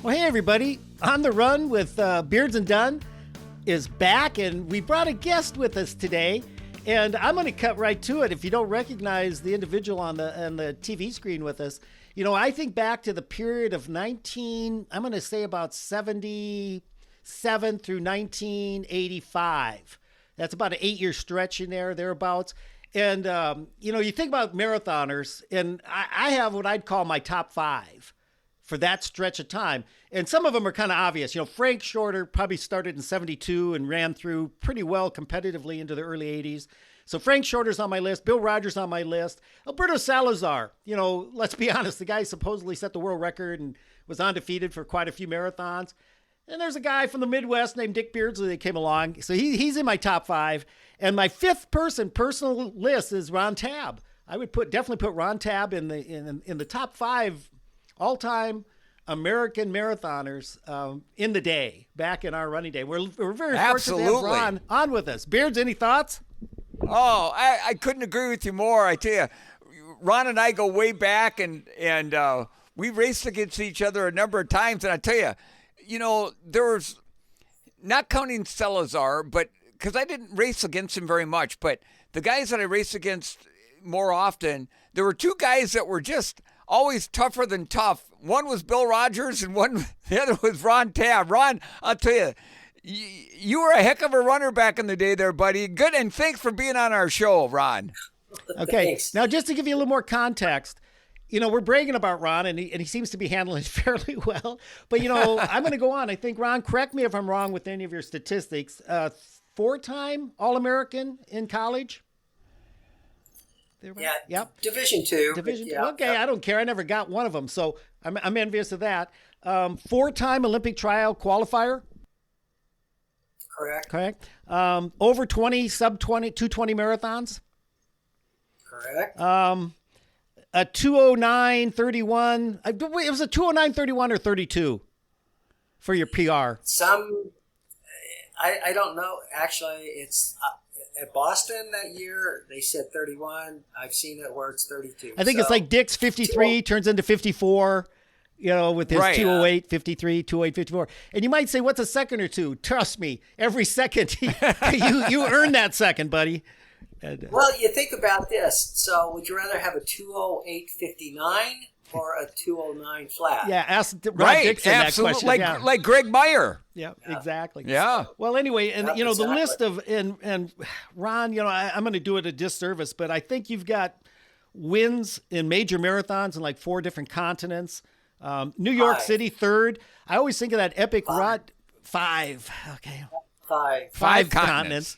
Well, hey, everybody. On the Run with Beards and Dunn is back, and we brought a guest with us today. And I'm going to cut right to it. If you don't recognize the individual on the TV screen with us, I think back to the period of I'm going to say about 77 through 1985. That's about an 8-year stretch in there, thereabouts. And, you think about marathoners, and I have what I'd call my top 5 for that stretch of time. And some of them are kind of obvious. Frank Shorter probably started in 72 and ran through pretty well competitively into the early 80s. So Frank Shorter's on my list. Bill Rogers on my list. Alberto Salazar, let's be honest, the guy supposedly set the world record and was undefeated for quite a few marathons. And there's a guy from the Midwest named Dick Beardsley that came along. So he's in my top 5. And my 5th personal list is Ron Tabb. I would definitely put Ron Tabb in the top 5 all-time American marathoners in the day, back in our running day. We're very fortunate to have Ron on with us. Beards, any thoughts? Oh, I couldn't agree with you more. I tell you, Ron and I go way back, and we raced against each other a number of times. And I tell you, there was, not counting Salazar, but because I didn't race against him very much, but the guys that I raced against more often, there were 2 guys that were just always tougher than tough. One was Bill Rogers, and the other was Ron Tabb. Ron, I'll tell you, you were a heck of a runner back in the day there, buddy. Good, and thanks for being on our show, Ron. Okay, Thanks. Now just to give you a little more context, we're bragging about Ron, and he seems to be handling it fairly well. But, I'm going to go on. I think, Ron, correct me if I'm wrong with any of your statistics. 4-time All-American in college? Yeah. Yep. Division II. Division yeah, 2. Okay, yeah. I don't care. I never got one of them, so I'm envious of that. 4-time Olympic trial qualifier. Correct. Over 20 sub-20 220 marathons. Correct. A 209.31. It was a 209.31 or 32 for your PR. I don't know. Actually, it's at Boston that year, they said 31. I've seen it where it's 32. I think it's like Dick's 53 turns into 54, with his 208, 53, 208, 54. And you might say, what's a second or two? Trust me, every second, you earn that second, buddy. And, well, you think about this. So would you rather have a 208.59 or a 209 flat? Yeah, ask Rod Dixon absolutely. that question. Like Greg Meyer. Yeah, exactly. Yeah. Well, anyway, and exactly. The list of and Ron, I'm going to do it a disservice, but I think you've got wins in major marathons in like 4 different continents. New York 5. City 3rd. I always think of that epic 5. Okay. 5 continents.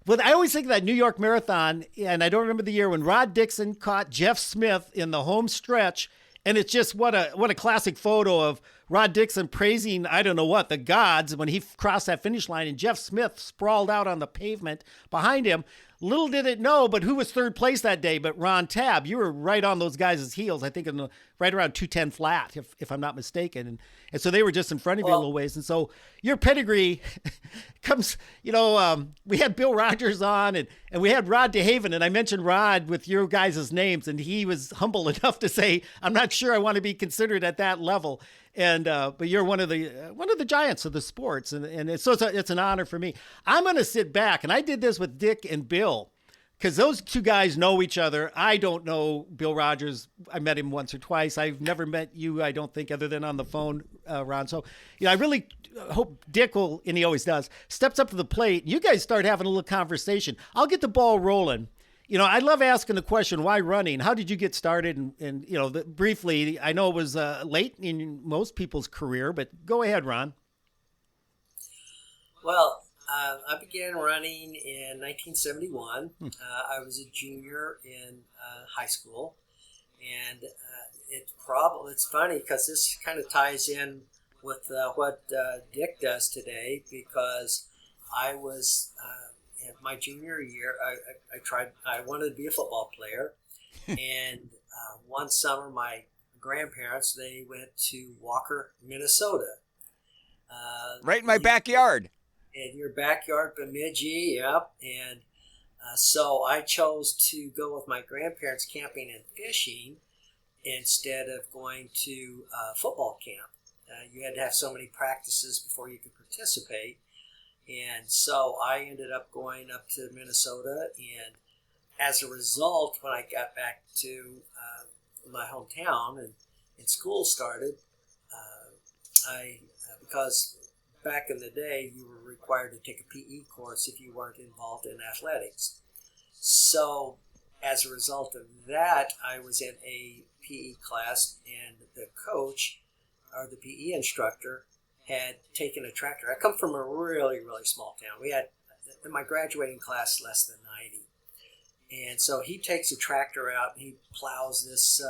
But I always think of that New York Marathon, and I don't remember the year, when Rod Dixon caught Jeff Smith in the home stretch, and it's just what a classic photo of Rod Dixon praising, I don't know what, the gods when he crossed that finish line, and Jeff Smith sprawled out on the pavement behind him. Little did it know, but who was 3rd place that day but Ron Tabb? You were right on those guys' heels, I think right around 210 flat, if I'm not mistaken. And so they were just in front of you a little ways. And so your pedigree comes, we had Bill Rogers on and we had Rod DeHaven, and I mentioned Rod with your guys' names, and he was humble enough to say, I'm not sure I want to be considered at that level. And but you're one of the giants of the sports, and it's an honor for me. I'm going to sit back, and I did this with Dick and Bill, because those 2 guys know each other. I don't know Bill Rogers. I met him once or twice. I've never met you, I don't think, other than on the phone, Ron. So I really hope Dick will, and he always does, steps up to the plate. You guys start having a little conversation. I'll get the ball rolling. I love asking the question, why running? How did you get started? And briefly, I know it was late in most people's career, but go ahead, Ron. Well, I began running in 1971. I was a junior in high school. And it's funny because this kind of ties in with what Dick does today, because I was... in my junior year, I wanted to be a football player. And one summer, my grandparents, they went to Walker, Minnesota. Right in my backyard. In your backyard, Bemidji, yep. And so I chose to go with my grandparents camping and fishing instead of going to football camp. You had to have so many practices before you could participate. And so I ended up going up to Minnesota, and as a result, when I got back to my hometown and school started, because back in the day you were required to take a PE course if you weren't involved in athletics. So as a result of that, I was in a PE class, and the coach or the PE instructor had taken a tractor. I come from a really, really small town. We had, in my graduating class, less than 90. And so he takes a tractor out and he plows this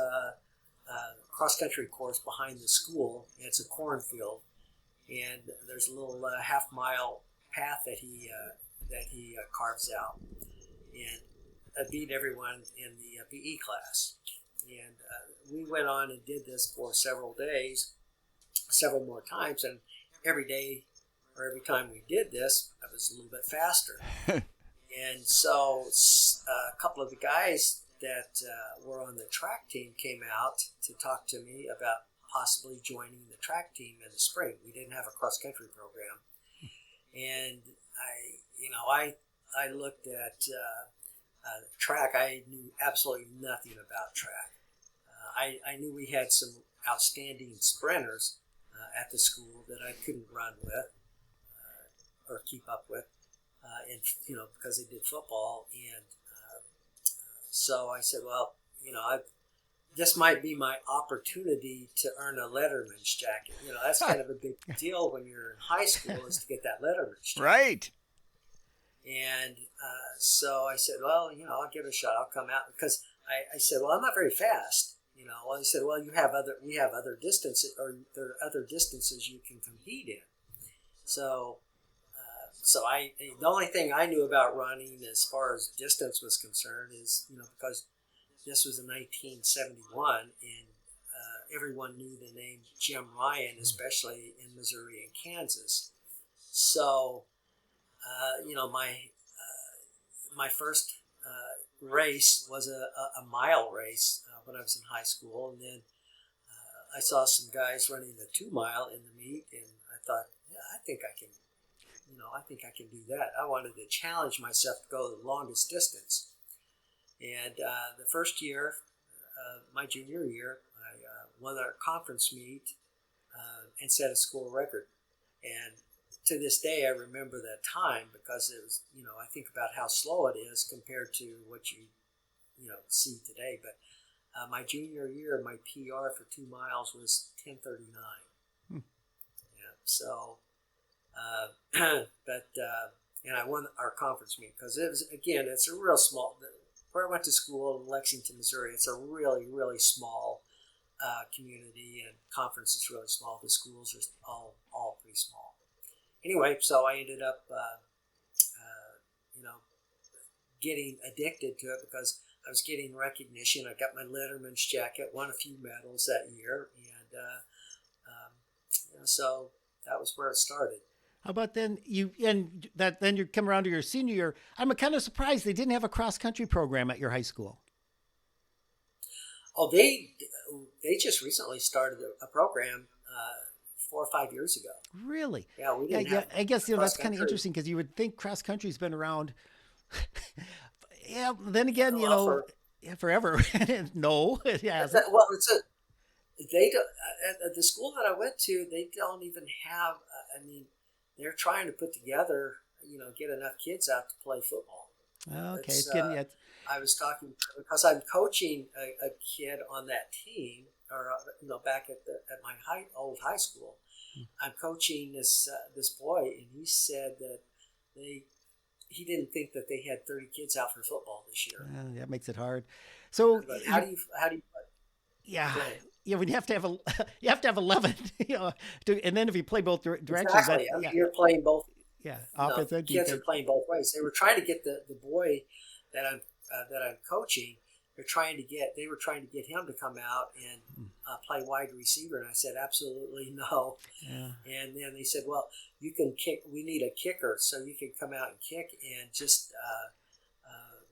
cross-country course behind the school. It's a cornfield, and there's a little half-mile path that he carves out. And I beat everyone in the PE class. And we went on and did this for several days, several more times, and every day or every time we did this, I was a little bit faster. And so a couple of the guys that were on the track team came out to talk to me about possibly joining the track team in the spring. We didn't have a cross-country program. And I looked at track. I knew absolutely nothing about track. I knew we had some outstanding sprinters at the school that I couldn't run with or keep up with, and because they did football. And so I said, well, this might be my opportunity to earn a letterman's jacket. That's kind of a big deal when you're in high school, is to get that letterman's jacket. Right. And so I said, well, I'll give it a shot. I'll come out, because I said, well, I'm not very fast. Well, he said, well, we have other distances, or there are other distances you can compete in. So the only thing I knew about running as far as distance was concerned is, because this was in 1971, and everyone knew the name Jim Ryan, especially in Missouri and Kansas. So, my first race was a mile race when I was in high school, and then I saw some guys running the 2 mile in the meet, and I thought, yeah, I think I can do that. I wanted to challenge myself to go the longest distance. And the first year, my junior year, I won our conference meet and set a school record. And to this day, I remember that time, because it was, I think about how slow it is compared to what you see today. But my junior year, my PR for 2 miles was 10:39. Yeah, so, and I won our conference meet, because it was, again, it's a real small, where I went to school in Lexington, Missouri, it's a really, really small community, and conference is really small. The schools are all pretty small. Anyway, so I ended up, getting addicted to it, because I was getting recognition. I got my letterman's jacket, won a few medals that year, and so that was where it started. How about then you come around to your senior year? I'm kind of surprised they didn't have a cross-country program at your high school. Oh, they just recently started a program 4 or 5 years ago. Really? Yeah, we didn't have I guess that's kind of cross-country. interesting, because you would think cross-country's been around. Yeah. Then again, forever. No, it hasn't. Well, they don't, at the school that I went to, they don't even have. They're trying to put together, get enough kids out to play football. Okay, it's getting I was talking, because I'm coaching a kid on that team, or back at my old high school. I'm coaching this boy, and he said that he didn't think that they had 30 kids out for football this year. That makes it hard. So but how do you yeah play? Yeah, when you have to have 11, and then if you play both directions, Exactly. You're playing both. Yeah, offense and kids defense. are playing both ways. They were trying to get the boy that I'm coaching. They were trying to get him to come out and play wide receiver, and I said absolutely no. Yeah. And then they said, well, you can kick. We need a kicker, so you can come out and kick, and just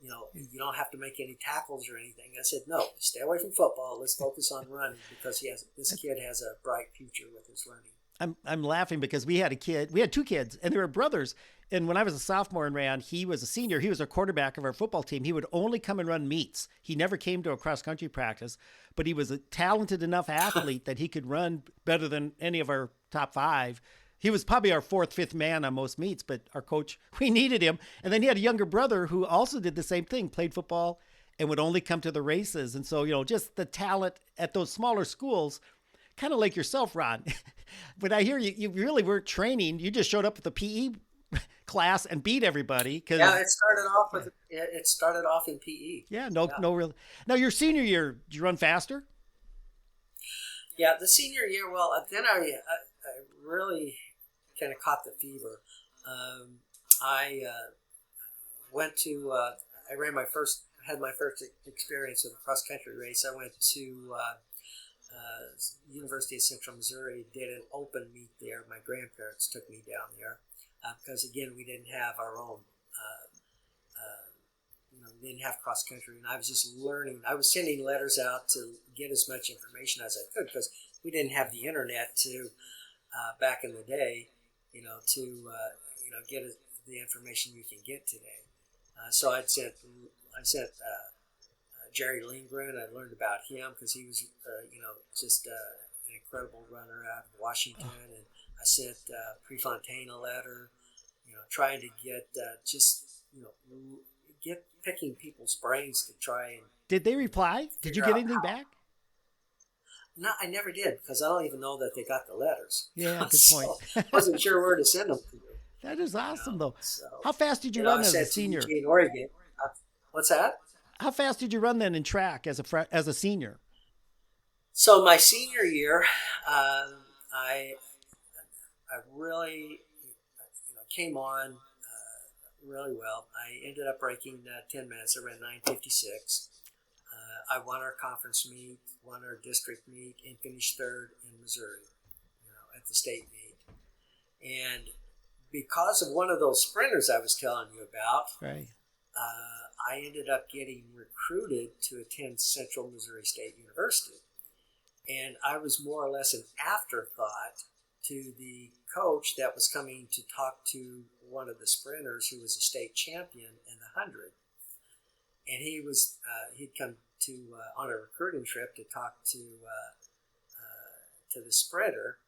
you don't have to make any tackles or anything. I said, no, stay away from football. Let's focus on running because this kid has a bright future with his running. I'm laughing because we had two kids, and they were brothers. And when I was a sophomore and ran, he was a senior. He was a quarterback of our football team. He would only come and run meets. He never came to a cross country practice, but he was a talented enough athlete that he could run better than any of our top 5. He was probably our 4th, 5th man on most meets, but our coach, we needed him. And then he had a younger brother who also did the same thing, played football and would only come to the races. And so, just the talent at those smaller schools, kind of like yourself, Ron. But I hear you really weren't training. You just showed up at the PE class and beat everybody. Yeah, it started off in PE. Yeah, no real. Now your senior year, did you run faster? Yeah, the senior year. Well, then I really kind of caught the fever. I went to. I had my first experience with a cross country race. I went to University of Central Missouri, did an open meet there. My grandparents took me down there because, again, we didn't have our own, we didn't have cross country, and I was just learning. I was sending letters out to get as much information as I could because we didn't have the internet to back in the day, to get the information you can get today. So I sent Jerry Lindgren. I learned about him because he was, just an incredible runner out of Washington. And I sent Prefontaine a letter, trying to get picking people's brains to try and. Did they reply? Did you get anything back? No, I never did because I don't even know that they got the letters. Yeah, good point. I wasn't sure where to send them to. That is awesome, though. So, how fast did you run as a senior? In Oregon. What's that? How fast did you run then in track as a senior? So my senior year, I really came on really well. I ended up breaking 10 minutes. I ran 9:56. I won our conference meet, won our district meet, and finished 3rd in Missouri, at the state meet. And because of one of those sprinters I was telling you about, right. I ended up getting recruited to attend Central Missouri State University. And I was more or less an afterthought to the coach that was coming to talk to one of the sprinters who was a state champion in the 100. And he'd come to on a recruiting trip to talk to the sprinter.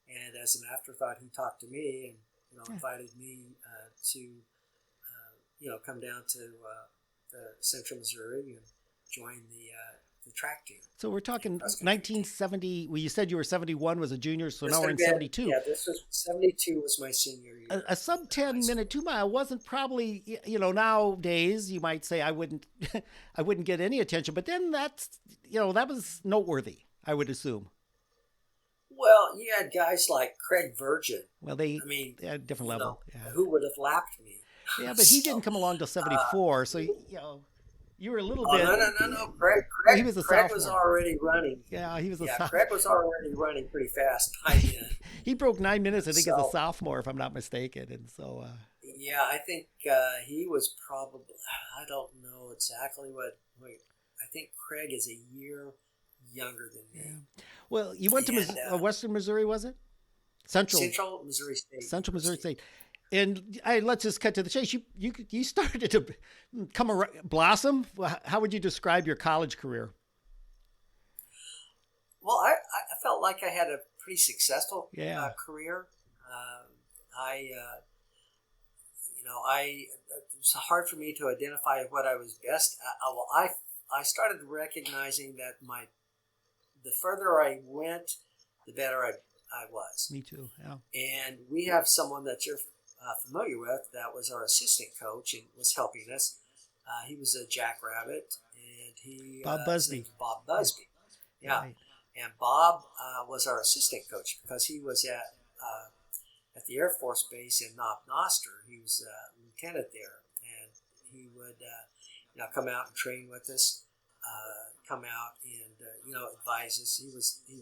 And as an afterthought, he talked to me and invited me to come down to Central Missouri and join the track team. So we're talking 1970. Well, you said you were 71 was a junior, so now we're in been, 72. Yeah, this was 72 was my senior year. A sub 10 minute 2 mile wasn't probably, nowadays you might say I wouldn't get any attention, but then that was noteworthy, I would assume. Well, you had guys like Craig Virgin. Well, they had a different level. Yeah. Who would have lapped me? Yeah, but he didn't come along till 74, so you were a little bit. No. Craig, he was a Craig sophomore. Was already running. Yeah, he was a sophomore. Craig was already running pretty fast by then. He broke 9 minutes, I think, as a sophomore, if I'm not mistaken, and so. Yeah, I think he was probably. I don't know exactly what. Wait, I think Craig is a year younger than me. Yeah. Well, you went to Western Missouri, was it? Central Missouri State. Central Missouri State. And let's just cut to the chase. You started to come around, blossom. How would you describe your college career? Well, I felt like I had a pretty successful career. It was hard for me to identify what I was best at. I started recognizing that the further I went, the better I was. Me too. Yeah. And we have someone that you're familiar with that was our assistant coach and was helping us. He was a jackrabbit, and Bob Busby. Bob Busby. Yeah. Right. And Bob was our assistant coach because he was at the Air Force Base in Knob Noster. He was a lieutenant there, and he would come out and train with us, come out and advise us. He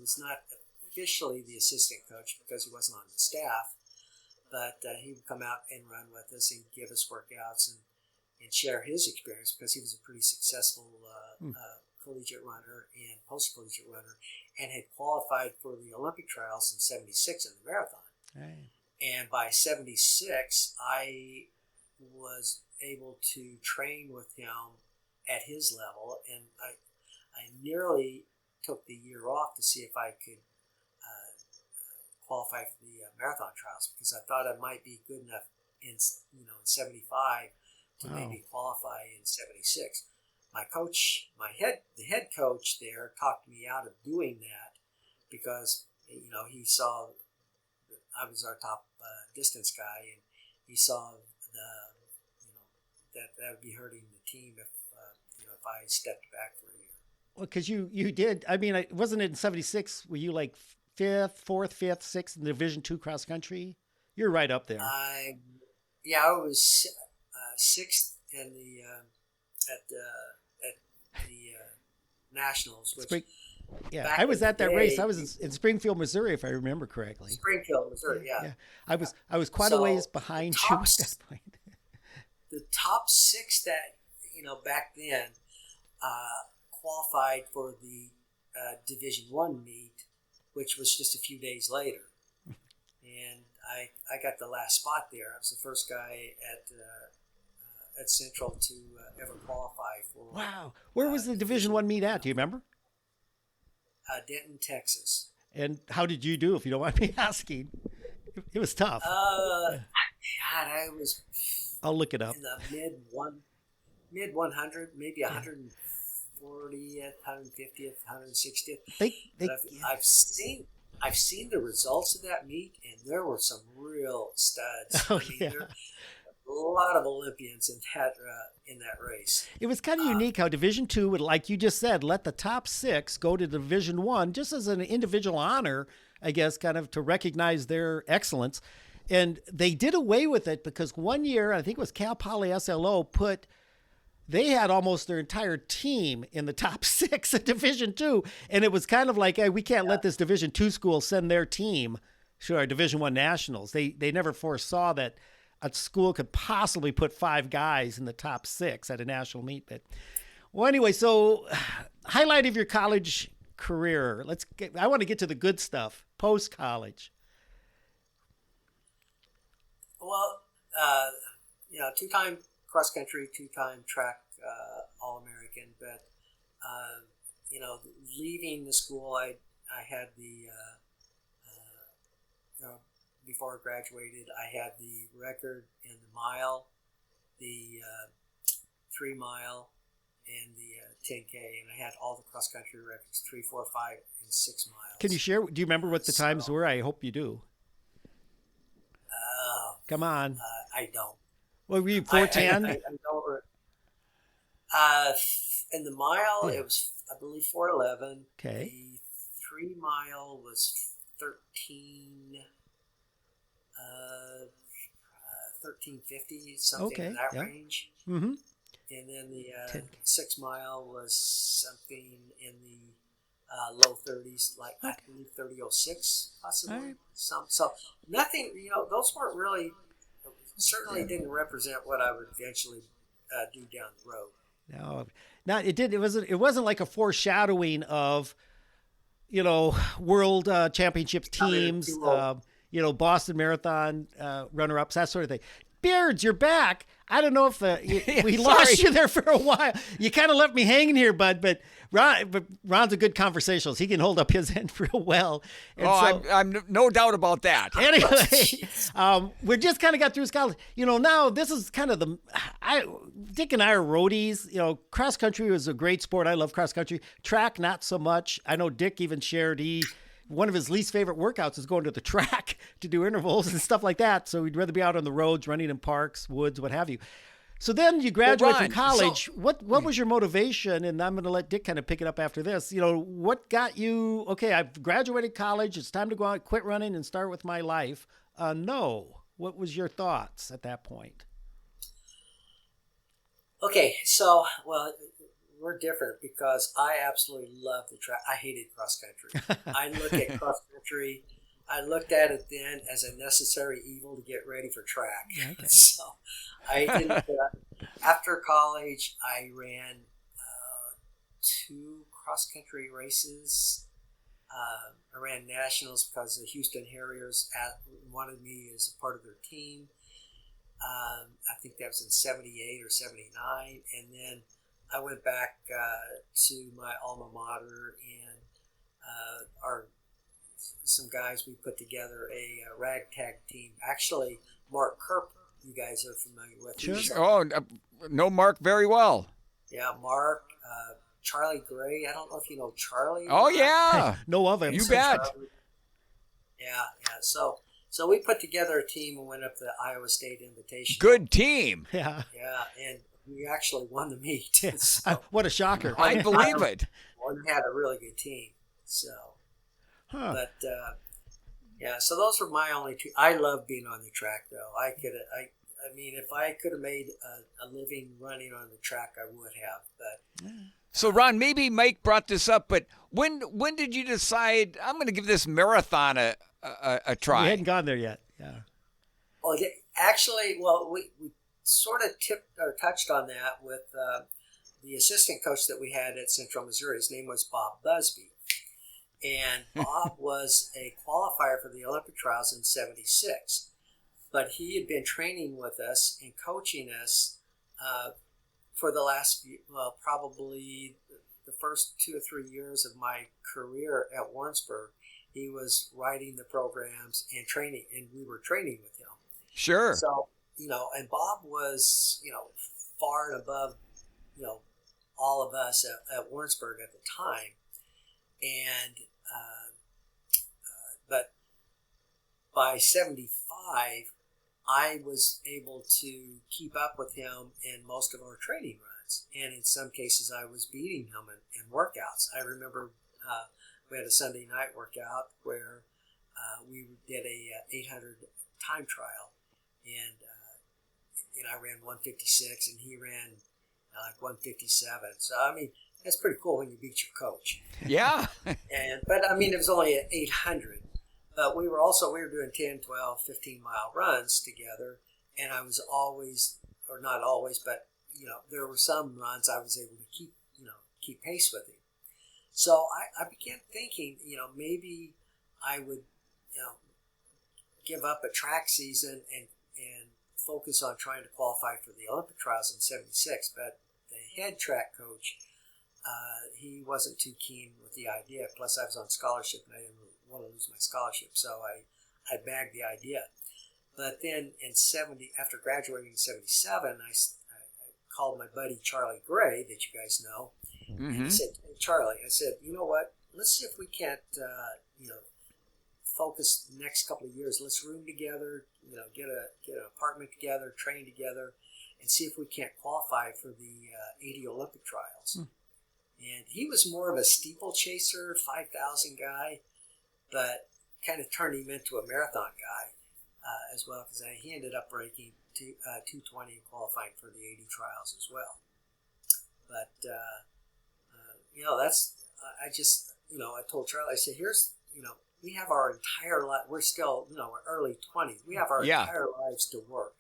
was not officially the assistant coach because he wasn't on the staff, but he would come out and run with us and give us workouts and share his experience because he was a pretty successful collegiate runner and post-collegiate runner, and had qualified for the Olympic trials in '76 in the marathon. Right. And by '76, I was able to train with him at his level, and I nearly took the year off to see if I could qualify for the marathon trials, because I thought I might be good enough in '75 to maybe qualify in '76. My coach, the head coach there, talked me out of doing that because he saw that I was our top distance guy, and he saw that would be hurting the team if I stepped back for a year. Well, because you did. I mean, wasn't it in '76? Were you like fourth, fifth, sixth in the Division II cross country? You're right up there. I was sixth in the at the nationals. Which I was at that race. I was in Springfield, Missouri, if I remember correctly. Springfield, Missouri. Yeah. I was quite a ways behind you at that point. The top six that back then qualified for the Division I meet, which was just a few days later, and I got the last spot there. I was the first guy at Central to ever qualify for. Wow, where was the Division I meat at? Do you remember? Denton, Texas. And how did you do, if you don't mind me asking? It was tough. God, I was. I'll look it up. In the mid 100, maybe 140th, 150th, 160th. I've seen the results of that meet, and there were some real studs. There a lot of Olympians in that race. It was kind of unique how Division II would, like you just said, let the top six go to Division I just as an individual honor, I guess, kind of to recognize their excellence. And they did away with it because one year, I think it was Cal Poly SLO, they had almost their entire team in the top six at Division II. And it was kind of like, hey, we can't let this Division II school send their team to our Division I nationals. They never foresaw that a school could possibly put 5 guys in the top 6 at a national meet. But well, anyway, so highlight of your college career. I want to get to the good stuff post college. Well, 2-time cross country, 2-time track All-American, but leaving the school, I had before I graduated, I had the record in the mile, the 3 mile, and the 10K, and I had all the cross country records, 3, 4, 5, and 6 miles. Can you share? Do you remember what the times were? I hope you do. Come on. I don't. Well, were you 4:10? I don't. In the mile, it was, I believe, 4:11. Okay. The 3 mile was 13:50, something in that range. Mm-hmm. And then the 6 mile was something in the low 30s, like I believe 30:06, possibly. Right. So nothing. Those weren't really. Certainly didn't represent what I would eventually do down the road. No, it did. It wasn't like a foreshadowing of, world championships teams, Boston Marathon runner-ups, that sort of thing. Beards, you're back. I don't know if we lost you there for a while. You kind of left me hanging here, bud. But Ron's a good conversationalist. He can hold up his end real well. And I'm no doubt about that. Anyway, we just kind of got through college. Now this is kind of Dick and I are roadies. Cross country was a great sport. I love cross country. Track, not so much. I know Dick even shared one of his least favorite workouts is going to the track to do intervals and stuff like that. So he'd rather be out on the roads, running in parks, woods, what have you. So then you graduate from college. What was your motivation? And I'm going to let Dick kind of pick it up after this. What got you, okay, I've graduated college. It's time to go out, quit running and start with my life. No. What was your thoughts at that point? Okay. So, we're different because I absolutely love the track. I hated cross country. I look at cross country. I looked at it then as a necessary evil to get ready for track. Okay. So I didn't. After college, I ran 2 cross-country races. I ran nationals because the Houston Harriers wanted me as a part of their team. I think that was in 78 or 79. And then I went back to my alma mater, and some guys, we put together a ragtag team. Actually, Mark Kerp, you guys are familiar with. Sure. Oh, know Mark very well. Yeah, Mark, Charlie Gray. I don't know if you know Charlie. Oh, yeah. No ovens. You bet. Yeah. So we put together a team and went up to the Iowa State Invitation. Good team. Yeah. Yeah, and we actually won the meet. So What a shocker. I believe it. we had a really good team. So, Huh. but yeah, so those were my only 2. I love being on the track, though. I mean, if I could have made a living running on the track, I would have. But So, Ron, maybe Mike brought this up, but when did you decide I'm going to give this marathon a We try? hadn't gone there yet. Yeah. actually, well, we sort of tipped or touched on that with the assistant coach that we had at Central Missouri. His name was Bob Busby. And Bob was a qualifier for the Olympic trials in 76. But he had been training with us and coaching us for the last, probably the first 2 or 3 years of my career at Warrensburg. He was writing the programs and training, and we were training with him. Sure. So, and Bob was, far and above, all of us at Warrensburg at the time. And, but by 75, I was able to keep up with him in most of our training runs. And in some cases, I was beating him in workouts. I remember we had a Sunday night workout where we did a 800 time trial. And, I ran 156 and he ran like 157. So, I mean, that's pretty cool when you beat your coach. Yeah. But I mean, it was only at 800. But we were doing 10, 12, 15-mile runs together. And I was always, or not always, but, there were some runs I was able to keep pace with him. So I began thinking, maybe I would, give up a track season and focus on trying to qualify for the Olympic trials in 76. But the head track coach, he wasn't too keen with the idea. Plus, I was on scholarship and I didn't want to lose my scholarship, so I bagged the idea. But then after graduating in 77, I called my buddy Charlie Gray, that you guys know, and I said, hey, Charlie, you know what? Let's see if we can't, focus the next couple of years. Let's room together, get an apartment together, train together, and see if we can't qualify for the 80 Olympic trials. And he was more of a steeplechaser, 5,000 guy, but kind of turned him into a marathon guy as well, because he ended up breaking 220 and qualifying for the 80 trials as well. But, I told Charlie, I said, we have our entire life, we're still, early 20s. We have our entire lives to work.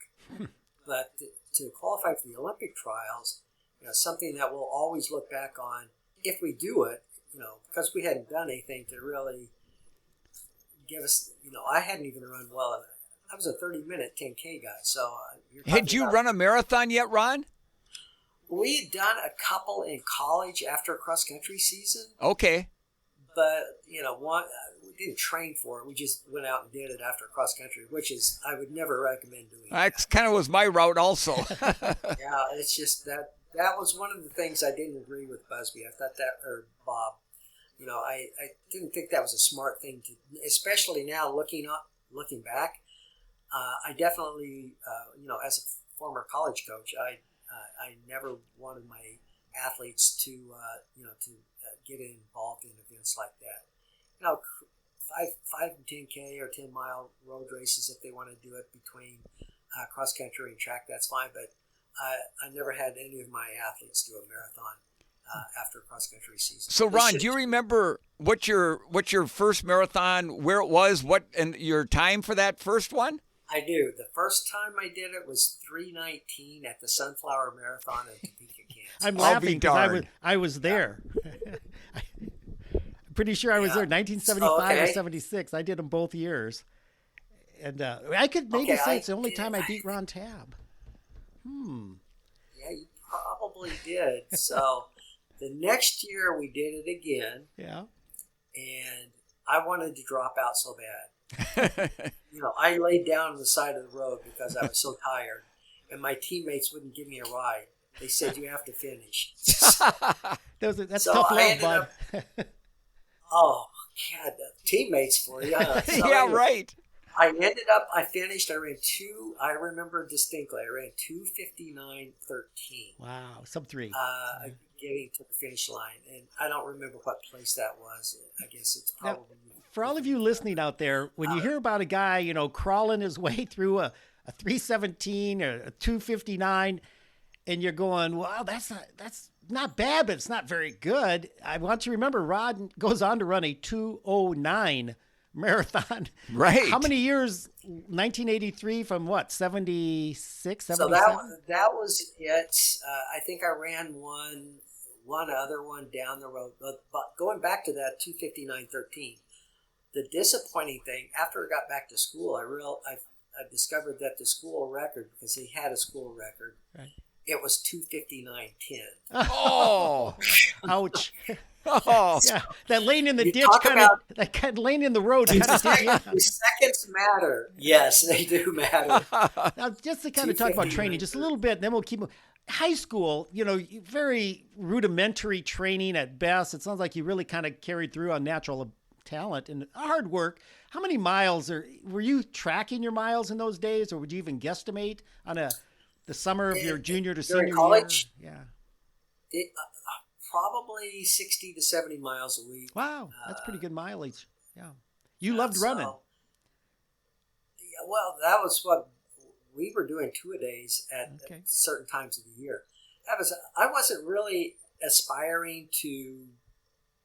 But to qualify for the Olympic trials, something that we'll always look back on if we do it, because we hadn't done anything to really give us, I hadn't even run well. I was a 30-minute 10K guy. So had you run a marathon yet, Ron? We had done a couple in college after a cross-country season. Okay. But, we didn't train for it. We just went out and did it after cross-country, which is, I would never recommend doing that. That kind of was my route also. Yeah, it's just that was one of the things I didn't agree with Busby. I thought or Bob, I didn't think that was a smart thing to, especially now looking back. I definitely, as a former college coach, I never wanted my athletes to get involved in events like that. 5 and 10K or 10-mile road races, if they want to do it between cross country and track, that's fine. But I never had any of my athletes do a marathon after cross country season. So, Ron, do you remember what your first marathon, where it was, and your time for that first one? I do. The first time I did it was 3:19 at the Sunflower Marathon in Topeka, Kansas. I'm I'll be laughing because darned. I was there. I'm pretty sure I was Yeah. there, 1975 or Okay. 76. I did them both years. And I could maybe Okay, say I it's the only did- time I beat Ron Tabb. Yeah, you probably did. So the next year we did it again, Yeah. and I wanted to drop out so bad. I laid down on the side of the road because I was so tired, and my teammates wouldn't give me a ride. They said, "You have to finish." That's So tough I love, ended bud. Oh, God, the teammates for you. So Yeah, anyway, right. I finished, I remember distinctly, I ran 2:59:13. Wow, sub 3. Getting to the finish line, and I don't remember what place that was. I guess it's Now, probably for all of you listening out there, when you hear about a guy, crawling his way through a 317 or a 259, and you're going, wow, that's not bad, but it's not very good. I want you to remember Rod goes on to run a 209 marathon. Right. How many years? 1983 from what? 76, so 77? that was it. I think I ran one other one down the road, but going back to that 2:59:13, the disappointing thing after I got back to school, I discovered that the school record, because they had a school record, Right. it was 2:59:10. Oh. Ouch. Oh. Yeah, that lane in the You ditch talk about- that lane in the road kind of did you in. The seconds matter. Yes, they do matter. Now, just to kind of talk about training just a little bit, then we'll keep moving. High school, very rudimentary training at best. It sounds like you really kind of carried through on natural talent and hard work. How many miles were you tracking your miles in those days, or would you even guesstimate on the summer of your junior to During senior college? year? It, probably 60 to 70 miles a week. Yeah. Wow, that's pretty good mileage. Yeah. You loved running. Yeah, well, that was what we were doing, two-a-days at Okay. certain times of the year. I wasn't really aspiring to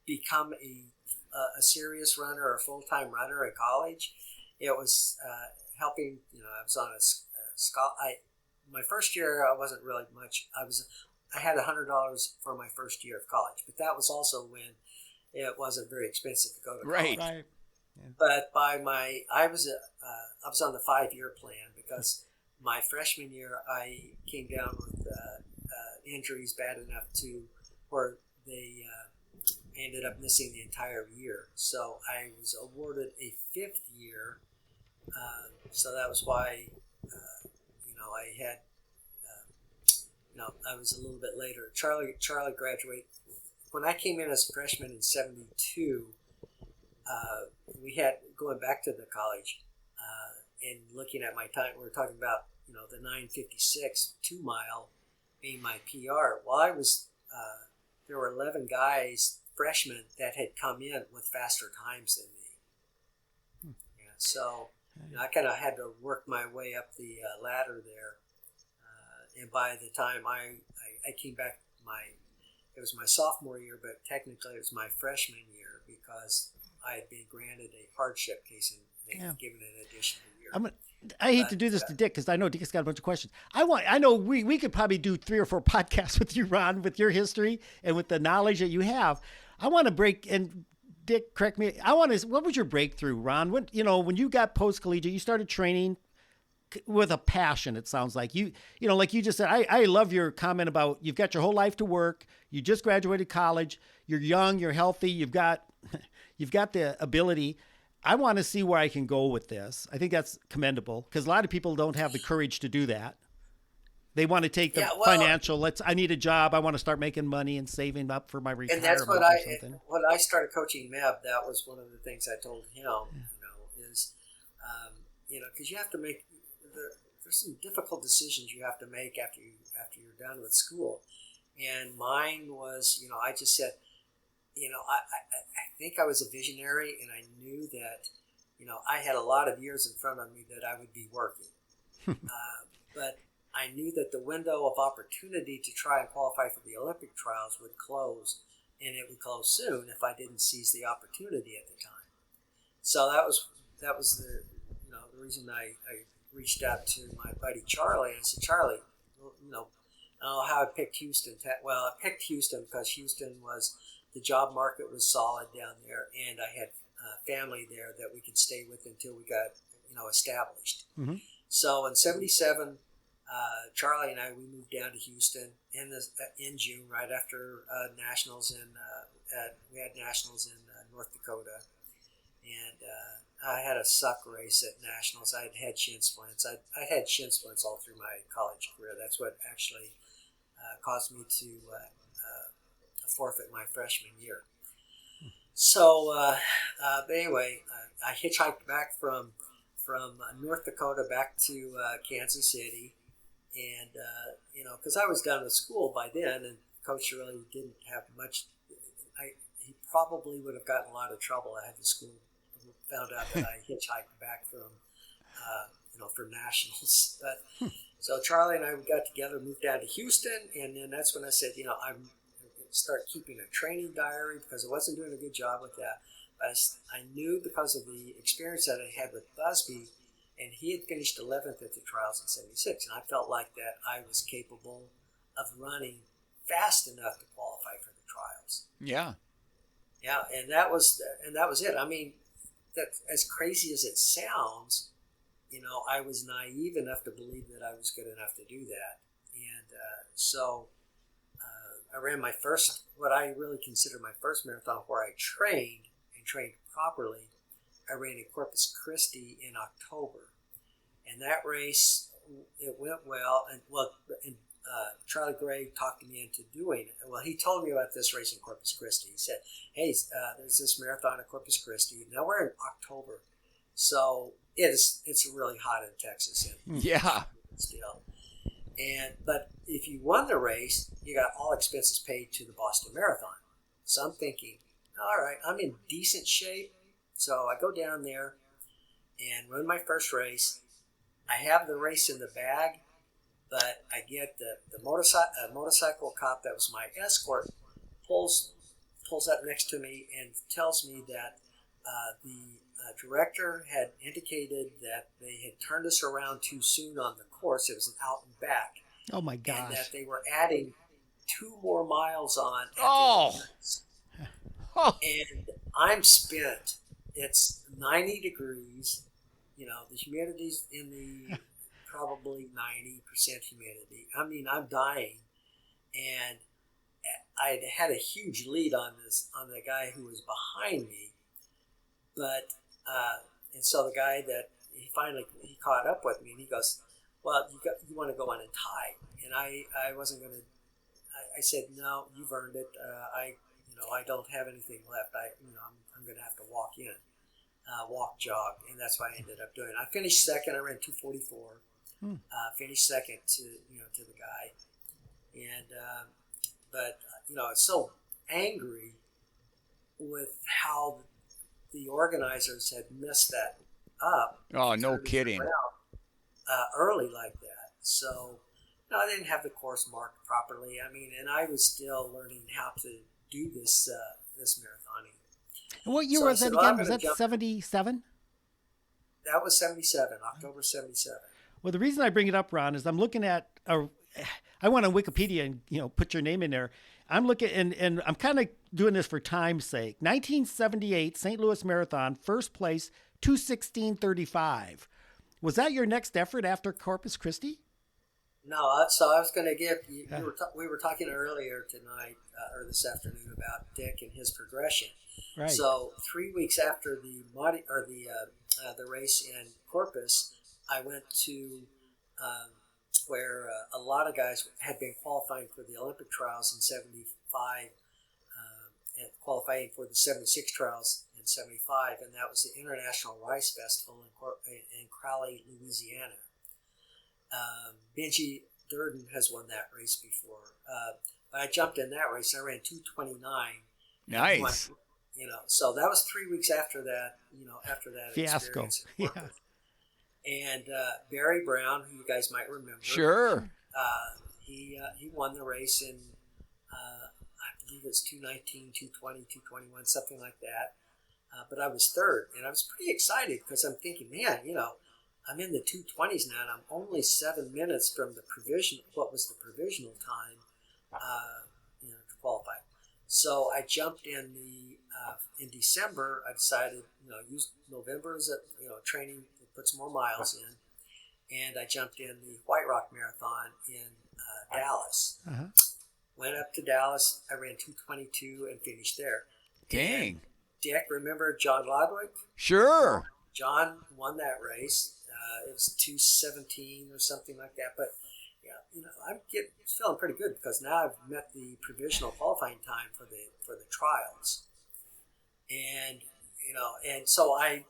become a serious runner or a full-time runner in college. It was helping. I was on my first year, I wasn't really much. I had $100 for my first year of college, but that was also when it wasn't very expensive to go to Right. college. Right. But I was on the 5-year plan, because my freshman year I came down with injuries bad enough to where they ended up missing the entire year. So I was awarded a 5th year. So that was why I had. I was a little bit later. Charlie graduated when I came in as a freshman in '72. We had, going back to the college and looking at my time, we were talking about the 9:56 2-mile being my PR. Well, there were 11 guys, freshmen, that had come in with faster times than me. Yeah, so I kind of had to work my way up the ladder there. And by the time I came back, it was my sophomore year, but technically it was my freshman year, because I had been granted a hardship case and they had given an additional year. I hate to do this to Dick, because I know Dick's got a bunch of questions. I know we could probably do 3 or 4 podcasts with you, Ron, with your history and with the knowledge that you have. I want to break, and Dick, correct me. What was your breakthrough, Ron? When you got post-collegiate, you started training with a passion. It sounds like like you just said, I love your comment about you've got your whole life to work. You just graduated college. You're young, you're healthy. You've got the ability. I want to see where I can go with this. I think that's commendable, because a lot of people don't have the courage to do that. They want to take the financial. I need a job. I want to start making money and saving up for my retirement. And that's or something. when I started coaching Meb. That was one of the things I told him. Is because you have to make. There's some difficult decisions you have to make after you're done with school, and mine was I just said, I think I was a visionary, and I knew that I had a lot of years in front of me that I would be working, but I knew that the window of opportunity to try and qualify for the Olympic trials would close, and it would close soon if I didn't seize the opportunity at the time. So that was the reason I reached out to my buddy Charlie, and I said, Charlie, you know, I don't know how I picked Houston. Well, I picked Houston because Houston was, the job market was solid down there, and I had family there that we could stay with until we got, established. Mm-hmm. So in '77, Charlie and I, we moved down to Houston in June, right after nationals, and we had nationals in North Dakota, and I had a suck race at nationals. I had shin splints. I had shin splints all through my college career. That's what actually caused me to forfeit my freshman year. So, but anyway, I hitchhiked back from North Dakota back to Kansas City, and because I was done with school by then, and Coach really didn't have much. He probably would have gotten a lot of trouble. I had the school found out that I hitchhiked back from for nationals. But so Charlie and I, we got together, moved down to Houston, and then that's when I said, I'm start keeping a training diary because I wasn't doing a good job with that. But I knew because of the experience that I had with Busby, and he had finished 11th at the trials in '76, and I felt like that I was capable of running fast enough to qualify for the trials. Yeah. Yeah, and that was it. I mean, that as crazy as it sounds, I was naive enough to believe that I was good enough to do that, and so I ran my first, what I really consider my first marathon, where I trained properly. I ran in Corpus Christi in October, and that race, it went well, and Charlie Gray talked me into doing it. Well, he told me about this race in Corpus Christi. He said, hey, there's this marathon in Corpus Christi. Now we're in October, so it's really hot in Texas. And Yeah. Still. But if you won the race, you got all expenses paid to the Boston Marathon. So I'm thinking, all right, I'm in decent shape. So I go down there and run my first race. I have the race in the bag, but I get the motorcycle cop that was my escort pulls up next to me and tells me that the director had indicated that they had turned us around too soon on the course. It was an out and back. Oh my And gosh. that they were adding 2 more miles on. Oh. And I'm spent. It's 90 degrees. The humidity's in the probably 90% humidity. I mean, I'm dying. And I had a huge lead on the guy who was behind me. But, and so the guy that he caught up with me, and he goes, well, you want to go on a tie. And I wasn't going to, I said, no, you've earned it. I don't have anything left. I'm going to have to walk jog. And that's what I ended up doing. I finished second. I ran 2:44. Finished second to the guy. And, but I was so angry with how the organizers had messed that up. Oh, no kidding. Early like that. So, I didn't have the course marked properly. I mean, and I was still learning how to do this marathoning. And what year was that again? Was that 77? That was 77, October 77. Well, the reason I bring it up, Ron, is I'm looking at, I went on Wikipedia and, put your name in there. I'm looking, and I'm kind of doing this for time's sake. 1978 St. Louis Marathon, first place, 2:16:35. Was that your next effort after Corpus Christi? No, so I was going to give you. We were talking earlier tonight or this afternoon about Dick and his progression. Right. So 3 weeks after the race in Corpus, I went to where a lot of guys had been qualifying for the Olympic trials in '75, and qualifying for the '76 trials in '75, and that was the International Rice Festival in Crowley, Louisiana. Benji Durden has won that race before, but I jumped in that race. I ran 2:29. Nice. So that was 3 weeks after that. After that Fiasco. experience. Yeah. And Barry Brown, who you guys might remember. Sure. He won the race in I believe it's 2:19, 2:20, 2:21, something like that. But I was third, and I was pretty excited because I'm thinking, man, I'm in the 2:20s now, and I'm only 7 minutes from the what was the provisional time, to qualify. So I jumped in December. I decided, use November as a training to put some more miles in, and I jumped in the White Rock Marathon in Dallas. Uh-huh. Went up to Dallas. I ran 2:22 and finished there. Dang. And Dick, remember John Lodwick? Sure. John won that race. It was 2:17 or something like that. But I'm feeling pretty good because now I've met the provisional qualifying time for the trials, and and so I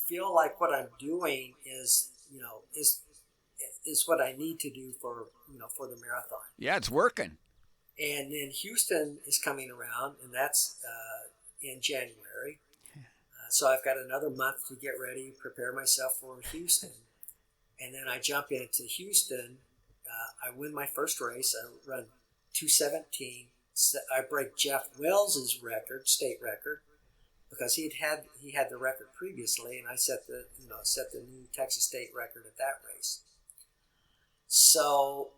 feel like what I'm doing is what I need to do for the marathon. Yeah, it's working. And then Houston is coming around, and that's in January. So I've got another month to get ready, prepare myself for Houston. And then I jump into Houston. I win my first race. I run 2:17. I break Jeff Wells's record, state record, because he had the record previously, and I set the new Texas state record at that race. So,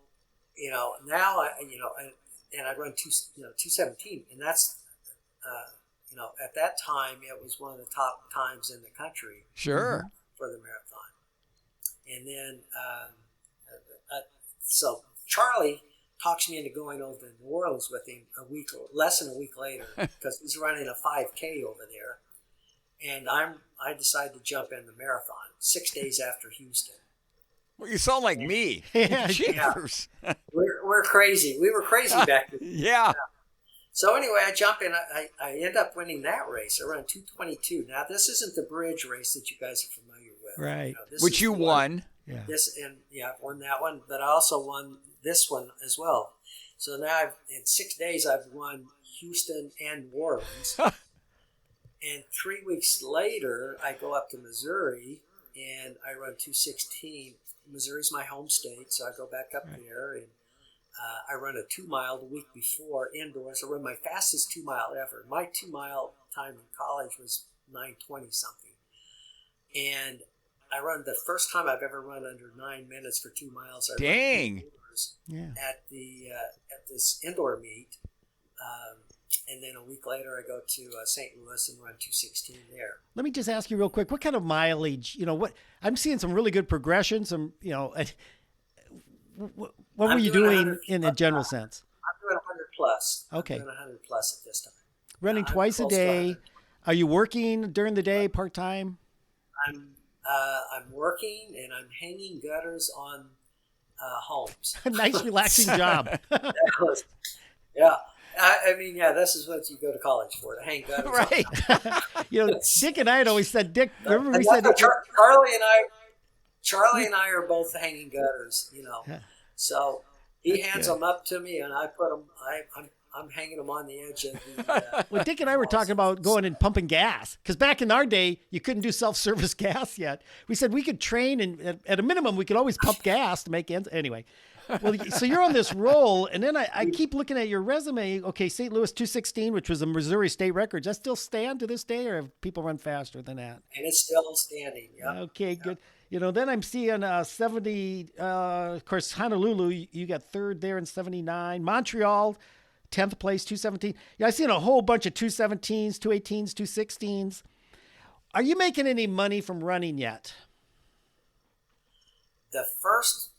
now I run 2:17, and that's at that time it was one of the top times in the country. Sure. For the marathon. And then so Charlie talks me into going over to New Orleans with him less than a week later, because he's running a 5K over there, and I decided to jump in the marathon 6 days after Houston. Well, you sound like me. Yeah. Jeepers. We're crazy. We were crazy back then. Yeah. So anyway, I jump in. I end up winning that race. I run 2:22. Now this isn't the bridge race that you guys are familiar with, Right? Which you won. Yeah. I've won that one, but I also won this one as well. So now in 6 days I've won Houston and New Orleans. And 3 weeks later, I go up to Missouri and I run 2:16. Missouri's my home state, so I go back up there, and I run a 2 mile the week before indoors. I run my fastest 2 mile ever. My 2 mile time in college was 9:20 something, and I run the first time I've ever run under 9 minutes for 2 miles. Dang! At this indoor meet, and then a week later I go to St. Louis and run 2:16 there. Let me just ask you real quick, what kind of mileage, what I'm seeing some really good progression, what were you doing in a general sense? I'm doing 100 plus. Okay. I'm doing 100 plus at this time. Running twice a day. Are you working during the day part-time? I'm working and I'm hanging gutters on homes. Nice relaxing job. Yeah. I mean, this is what you go to college for, to hang gutters. Right. Dick and I had always said, Dick, remember we said Charlie and I are both hanging gutters, Yeah. So he That's hands good. them up to me, and I put them. I'm hanging them on the edge of the. Well, Dick and I were talking about going and pumping gas, because back in our day, you couldn't do self-service gas yet. We said we could train, and at a minimum, we could always pump gas to make ends. Anyway, well, so you're on this roll, and then I keep looking at your resume. Okay, St. Louis 2:16, which was a Missouri state record. Does that still stand to this day, or have people run faster than that? And it's still standing. Yeah. Okay, good. Then I'm seeing 70. Of course, Honolulu, you got third there in 79. Montreal, 10th place, 2:17. Yeah, I've seen a whole bunch of 2:17s, 2:18s, 2:16s. Are you making any money from running yet? The first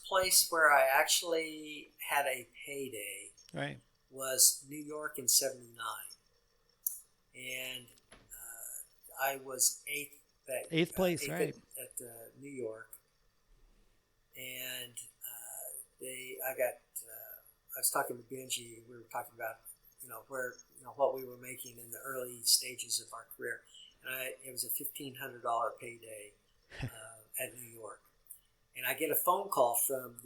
place where I actually had a payday Right. was New York in '79, and I was eighth. Eighth place, right? At New York, and I was talking to Benji. We were talking about what we were making in the early stages of our career, and it was a $1,500 payday at New York, and I get a phone call from